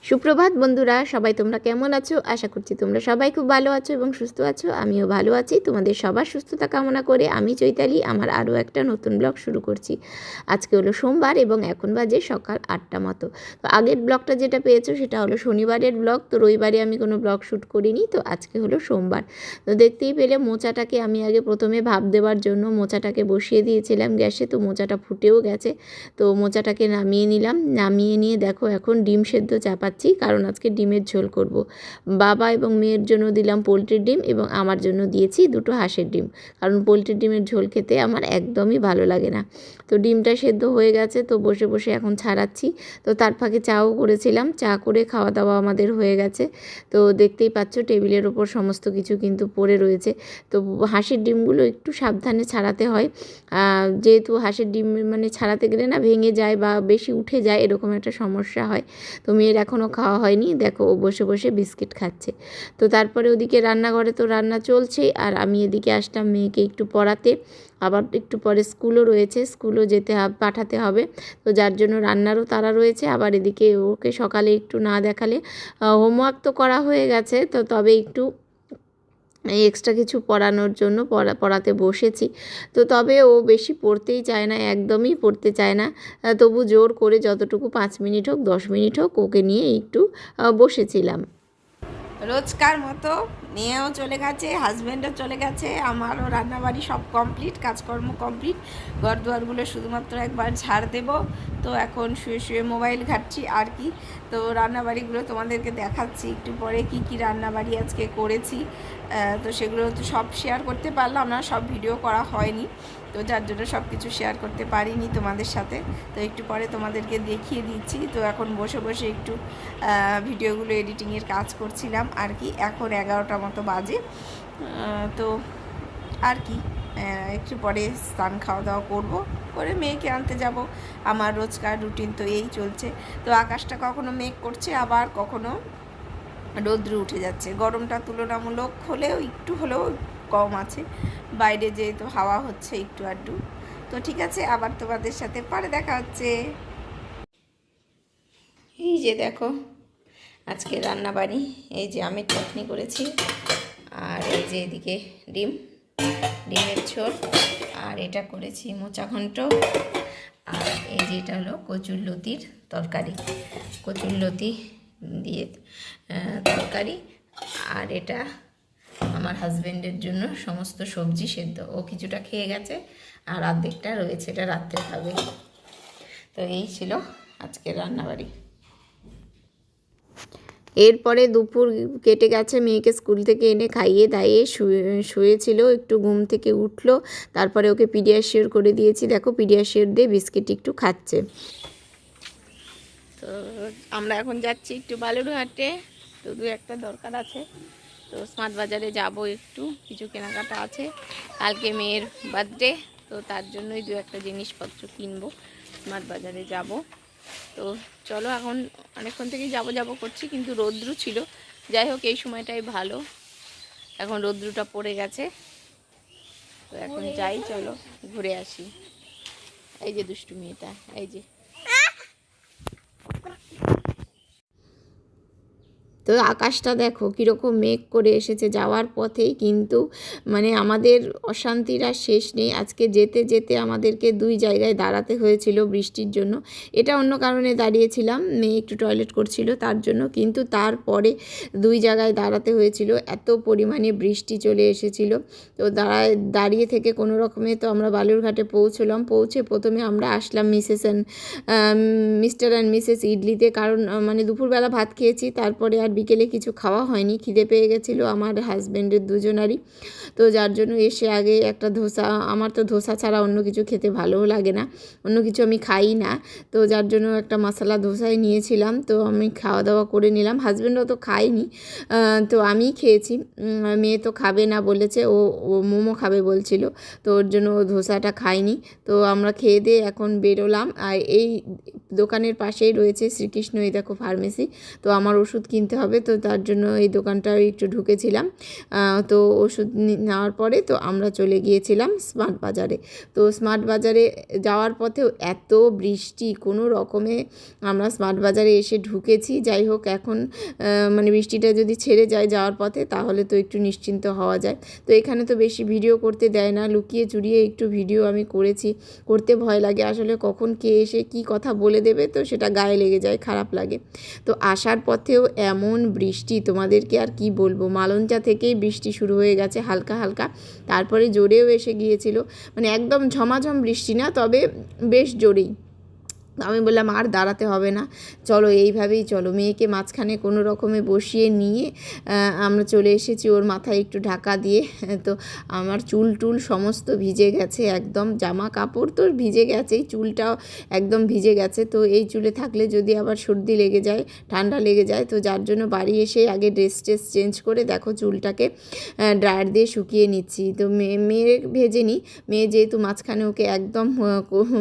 সুপ্রভাত বন্ধুরা, সবাই তোমরা কেমন আছো? আশা করছি তোমরা সবাই খুব ভালো আছো এবং সুস্থ আছো। আমিও ভালো আছি। তোমাদের সবার সুস্থতা কামনা করে আমি চৈতালি আমার আরও একটা নতুন ব্লগ শুরু করছি। আজকে হলো সোমবার এবং এখন বাজে সকাল 8টা মতো। তো আগের ব্লগটা যেটা পেয়েছো সেটা হলো শনিবারের ব্লগ। তো রবিবারে আমি কোনো ব্লগ শ্যুট করিনি, তো আজকে হলো সোমবার। তো দেখতেই পেলে মোচাটাকে আমি আগে প্রথমে ভাপ দেওয়ার জন্য মোচাটাকে বসিয়ে দিয়েছিলাম গ্যাসে। তো মোচাটা ফুটেও গেছে, তো মোচাটাকে নামিয়ে নিলাম। নামিয়ে নিয়ে দেখো এখন ডিম সেদ্ধ চাপাচ্ছি, কারণ আজকে ডিমের ঝোল করব। বাবা এবং মেয়ের জন্য দিলাম পোলট্রির ডিম এবং আমার জন্য দিয়েছি দুটো হাঁসের ডিম, কারণ পোলট্রির ডিমের ঝোল খেতে আমার একদমই ভালো লাগে না। তো ডিমটা সেদ্ধ হয়ে গেছে, তো বসে বসে এখন ছাড়াচ্ছি। তো তার ফাঁকে চাও করেছিলাম, চা করে খাওয়া দাওয়া আমাদের হয়ে গেছে। তো দেখতেই পাচ্ছ টেবিলের ওপর সমস্ত কিছু কিন্তু পড়ে রয়েছে। তো হাঁসের ডিমগুলো একটু সাবধানে ছাড়াতে হয়, যেহেতু হাঁসের ডিম মানে ছাড়াতে গেলে না ভেঙে যায় বা বেশি উঠে যায়, এরকম একটা সমস্যা হয়। তো মেয়ের এখনও খাওয়া হয়নি, দেখো ও বসে বসে বিস্কিট খাচ্ছে। তো তারপরে ওদিকে রান্নাঘরে তো রান্না চলছেই, আর আমি এদিকে আসলাম মেয়েকে একটু পড়াতে। আবার একটু পরে স্কুলও রয়েছে, স্কুলও যেতে পাঠাতে হবে। তো যার জন্য রান্নারও তাড়া রয়েছে। আবার এদিকে ওকে সকালে একটু না দেখালে, হোমওয়ার্ক তো করা হয়ে গেছে, তো তবে একটু এক্সট্রা কিছু পড়ানোর জন্য পড়াতে বসেছি। তো তবে ও বেশি পড়তেই চায় না, একদমই পড়তে চায় না। তবু জোর করে যতটুকু 5 মিনিট হোক 10 মিনিট হোক ওকে নিয়ে একটু বসেছিলাম। রোজকার মতো মেয়েও চলে গেছে, হাজব্যান্ডও চলে গেছে, আমারও রান্নাবাড়ি সব কমপ্লিট, কাজকর্ম কমপ্লিট। ঘর দুয়ারগুলো শুধুমাত্র একবার ঝাড় দেব। তো এখন শুয়ে শুয়ে মোবাইল ঘাঁটছি আর কি। তো রান্নাবাড়িগুলো তোমাদেরকে দেখাচ্ছি একটু পরে, কি কি রান্নাবাড়ি আজকে করেছি। তো সেগুলো তো সব শেয়ার করতে পারলাম না, সব ভিডিও করা হয়নি, তো যার জন্য সব কিছু শেয়ার করতে পারিনি তোমাদের সাথে। তো একটু পরে তোমাদেরকে দেখিয়ে দিচ্ছি। তো এখন বসে বসে একটু ভিডিওগুলো এডিটিংয়ের কাজ করছিলাম আর কি। এখন 11টা মতো বাজে। তো আর কি, একটু পরে স্নান খাওয়া দাওয়া করব, করে মেয়েকে আনতে যাব। আমার রোজকার রুটিন তো এই চলছে। তো আকাশটা কখনো মেঘ করছে, আবার কখনো রৌদ্র উঠে যাচ্ছে। গরমটা তুলনামূলক হলেও একটু হলেও কম আছে, বাইরে যেহেতু হাওয়া হচ্ছে একটু আধটু। তো ঠিক আছে, আবার তোমাদের সাথে পরে দেখা হচ্ছে। এই যে দেখো আজকে রান্নাবাড়ি, এই যে আমের চাটনি করেছি, আর এই যে এদিকে ডিমের ঝোল, আর এটা করেছি মোচা ঘন্ট, আর এই যে এটা হলো কচুরলতির তরকারি, কচুরলতি দিয়ে তরকারি। আর এটা আমার হাজব্যান্ডের জন্য সমস্ত সবজি সেদ্ধ, ও কিছুটা খেয়ে গেছে আর অর্ধেকটা রয়েছে, এটা রাত্রে খাবে। তো এই ছিল আজকের রান্নাবাড়ি। এরপরে দুপুর কেটে গেছে, মেয়েকে স্কুল থেকে এনে খাইয়ে দাইয়ে শুয়েছিল, একটু ঘুম থেকে উঠলো। তারপরে ওকে পিডিয়াশিওর করে দিয়েছি, দেখো পিডিয়াশিওর দিয়ে বিস্কিট একটু খাচ্ছে। তো আমরা এখন যাচ্ছি একটু বালুরঘাটে, তো দু একটা দরকার আছে। তো স্মার্ট বাজারে যাব, একটু কিছু কেনাকাটা আছে, কালকে মেয়ের বার্থডে, তো তার জন্যই দু একটা জিনিসপত্র কিনবো, স্মার্ট বাজারে যাব। তো চলো, এখন অনেকক্ষণ থেকেই যাব করছি, কিন্তু রৌদ্র ছিল। যাই হোক, এই সময়টাই ভালো, এখন রৌদ্রটা পড়ে গেছে। তো এখন যাই, চলো ঘুরে আসি। এই যে দুষ্টু মেয়েটা, এই যে। তো আকাশটা দেখো কীরকম মেঘ করে এসেছে যাওয়ার পথেই, কিন্তু মানে আমাদের অশান্তির আর শেষ নেই। আজকে যেতে যেতে আমাদেরকে 2 জায়গায় দাঁড়াতে হয়েছিল বৃষ্টির জন্য। এটা অন্য কারণে দাঁড়িয়েছিলাম, মেয়ে একটু টয়লেট করছিল তার জন্য, কিন্তু তারপরে 2 জায়গায় দাঁড়াতে হয়েছিল, এত পরিমাণে বৃষ্টি চলে এসেছিল। তো দাঁড়িয়ে থেকে কোনো রকমে তো আমরা বালুরঘাটে পৌঁছলাম। পৌঁছে প্রথমে আমরা আসলাম মিস্টার অ্যান্ড মিসেস ইডলিতে, কারণ মানে দুপুরবেলা ভাত খেয়েছি, তারপরে আর বিকেলে কিছু খাওয়া হয়নি, খিদে পেয়ে গেছিলো আমার হাজব্যান্ডের দুজনারই। তো যার জন্য এসে আগে একটা ধোসা, আমার তো ধোসা ছাড়া অন্য কিছু খেতে ভালোও লাগে না, অন্য কিছু আমি খাই না। তো যার জন্য একটা মশলা ধোসাই নিয়েছিলাম, তো আমি খাওয়া দাওয়া করে নিলাম। হাজব্যান্ডও তো খায়নি, তো আমিই খেয়েছি। মেয়ে তো খাবে না বলেছে, ও মোমো খাবে বলছিল, তো ওর জন্য ও ধোসাটা খায়নি। তো আমরা খেয়ে দিয়ে এখন বেরোলাম। আর এই দোকানের পাশেই রয়েছে শ্রীকৃষ্ণ, এই দেখো ফার্মেসি। তো আমার ওষুধ কিনতে হবে হবে, তো তার জন্য এই দোকানটা একটু ঢুকেছিলাম। তো ওষুধ নেওয়ার পরে তো আমরা চলে গিয়েছিলাম স্মার্ট বাজারে। তো স্মার্ট বাজারে যাওয়ার পথেও এত বৃষ্টি, কোনো রকমে আমরা স্মার্ট বাজারে এসে ঢুকেছি। যাই হোক, এখন মানে বৃষ্টিটা যদি ছেড়ে যায় যাওয়ার পথে, তাহলে তো একটু নিশ্চিন্ত হওয়া যায়। তো এখানে তো বেশি ভিডিও করতে দেয় না, লুকিয়ে চুরিয়ে একটু ভিডিও আমি করেছি। করতে ভয় লাগে আসলে, কখন কে এসে কি কথা বলে দেবে, তো সেটা গায়ে লেগে যায়, খারাপ লাগে। তো আসার পথেও এমন বৃষ্টি, তোমাদেরকে আর কি বলবো, মালঞ্চা থেকেই বৃষ্টি শুরু হয়ে গেছে হালকা হালকা, তারপরে জোরেও এসে গিয়েছিল। মানে একদম ঝমাঝম বৃষ্টি না, তবে বেশ জোরেই। আমি বললাম আর দাঁড়াতে হবে না, চলো এইভাবেই চলো। মেয়েকে মাঝখানে কোনো রকমে বসিয়ে নিয়ে আমরা চলে এসেছি ওর মাথায় একটু ঢাকা দিয়ে। তো আমার চুল টুল সমস্ত ভিজে গেছে একদম, জামা কাপড় তো ভিজে গেছেই, চুলটাও একদম ভিজে গেছে। তো এই চুলে থাকলে যদি আবার সর্দি লেগে যায়, ঠান্ডা লেগে যায়, তো যার জন্য বাড়ি এসে আগে ড্রেস চেঞ্জ করে দেখো চুলটাকে ড্রায়ার দিয়ে শুকিয়ে নিচ্ছি। তো মেয়ে ভেজে নিই, মেয়ে যেহেতু মাঝখানে ওকে একদম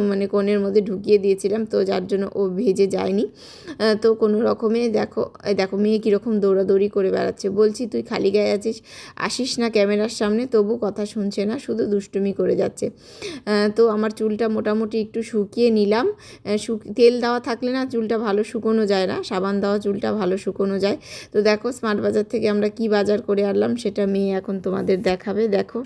মানে কোণের মধ্যে ঢুকিয়ে দিয়েছিলাম, তো যার জন্য ও ভেজে যায়নি। তো কোনো রকমে দেখো মেয়ে কীরকম দৌড়াদৌড়ি করে বেড়াচ্ছে। বলছি তুই খালি গায়ে আসিস না ক্যামেরার সামনে, তবু কথা শুনছে না, শুধু দুষ্টুমি করে যাচ্ছে। তো আমার চুলটা মোটামুটি একটু শুকিয়ে নিলাম। তেল দেওয়া থাকলে না চুলটা ভালো শুকোনো যায় না, সাবান দেওয়া চুলটা ভালো শুকোনো যায়। তো দেখো স্মার্ট বাজার থেকে আমরা কি বাজার করে আনলাম সেটা মেয়ে এখন তোমাদের দেখাবে। দেখো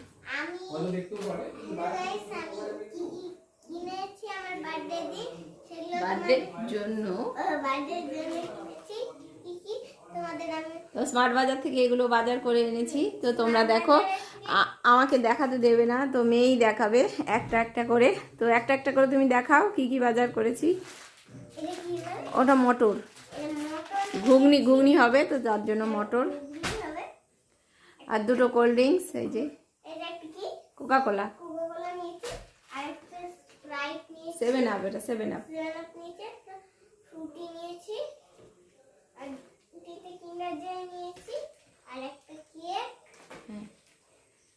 বার্থডের জন্য স্মার্ট বাজার থেকে এগুলো বাজার করে এনেছি। তো তোমরা দেখো, আমাকে দেখাতে দেবে না, তো মেয়েই দেখাবে একটা একটা করে। তো একটা একটা করে তুমি দেখাও কি কি বাজার করেছি। ওটা মটর, ঘুগনি হবে, তো তার জন্য মটর। আর দুটো কোল্ড ড্রিঙ্কস, এই যে কোকা কোলা, 7 আপ, এটা 7 আপ।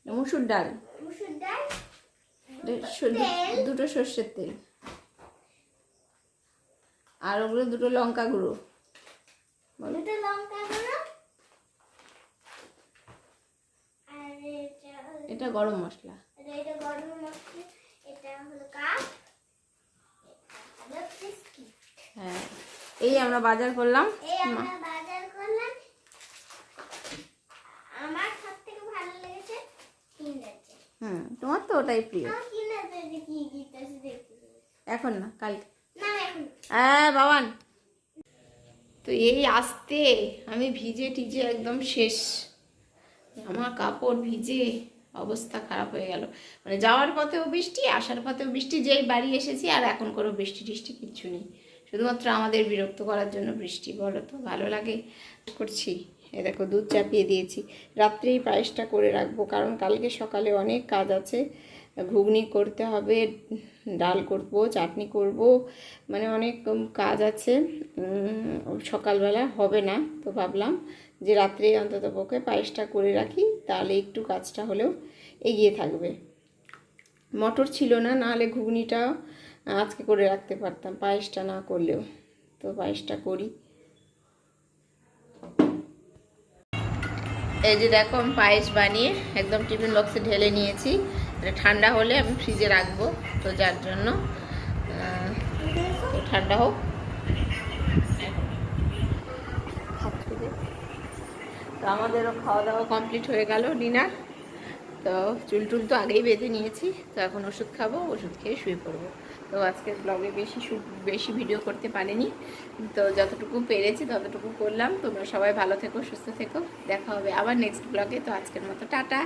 মুসুর ডাল, দুটো সর্ষের তেল, আর ওগুলো দুটো লঙ্কা গুঁড়ো, এটা গরম মশলা, হ্যাঁ। এই আমরা বাজার করলাম। তোমার তো ওটাই প্রিয়। এখন না, কালকে। হ্যাঁ বাবান। তো এই আসতে আমি ভিজে টিজে একদম শেষ, আমার কাপড় ভিজে অবস্থা খারাপ হয়ে গেল। মানে যাওয়ার পথেও বৃষ্টি, আসার পথেও বৃষ্টি, যেই বাড়ি এসেছি আর এখন কোনো বৃষ্টি টিষ্টি কিচ্ছু নেই, শুধুমাত্র আমাদের বিরক্ত করার জন্য বৃষ্টি। বলো তো ভালো লাগে করছি। এ দেখো দুধ চাপিয়ে দিয়েছি, রাত্রেই পায়েসটা করে রাখবো, কারণ কালকে সকালে অনেক কাজ আছে। ঘুগনি করতে হবে, ডাল করব, চাটনি করব, মানে অনেক কাজ আছে, সকালবেলা হবে না। তো ভাবলাম যে রাত্রে অন্তত পক্ষে পায়েসটা করে রাখি, তাহলে একটু কাজটা হলেও এগিয়ে থাকবে। মটর ছিল না, নাহলে ঘুগনিটা আজকে করে রাখতে পারতাম পায়েসটা না করলেও। তো পায়েসটা করি। এই যে দেখো আমি পায়েস বানিয়ে একদম টিফিন বক্সে ঢেলে নিয়েছি, এটা ঠান্ডা হলে আমি ফ্রিজে রাখবো। তো যার জন্য ঠান্ডা হোক। তো আমাদেরও খাওয়া দাওয়া কমপ্লিট হয়ে গেল, ডিনার। তো চুল টুল তো আগেই বেঁধে নিয়েছি, তো এখন ওষুধ খাবো, ওষুধ খেয়ে শুয়ে পড়বো। তো আজকের ব্লগে বেশি ভিডিও করতে পারিনি, তো যতটুকু পেরেছি ততটুকু করলাম। তোমরা সবাই ভালো থেকো, সুস্থ থেকো, দেখা হবে আবার নেক্সট ব্লগে। তো আজকের মতো টাটা।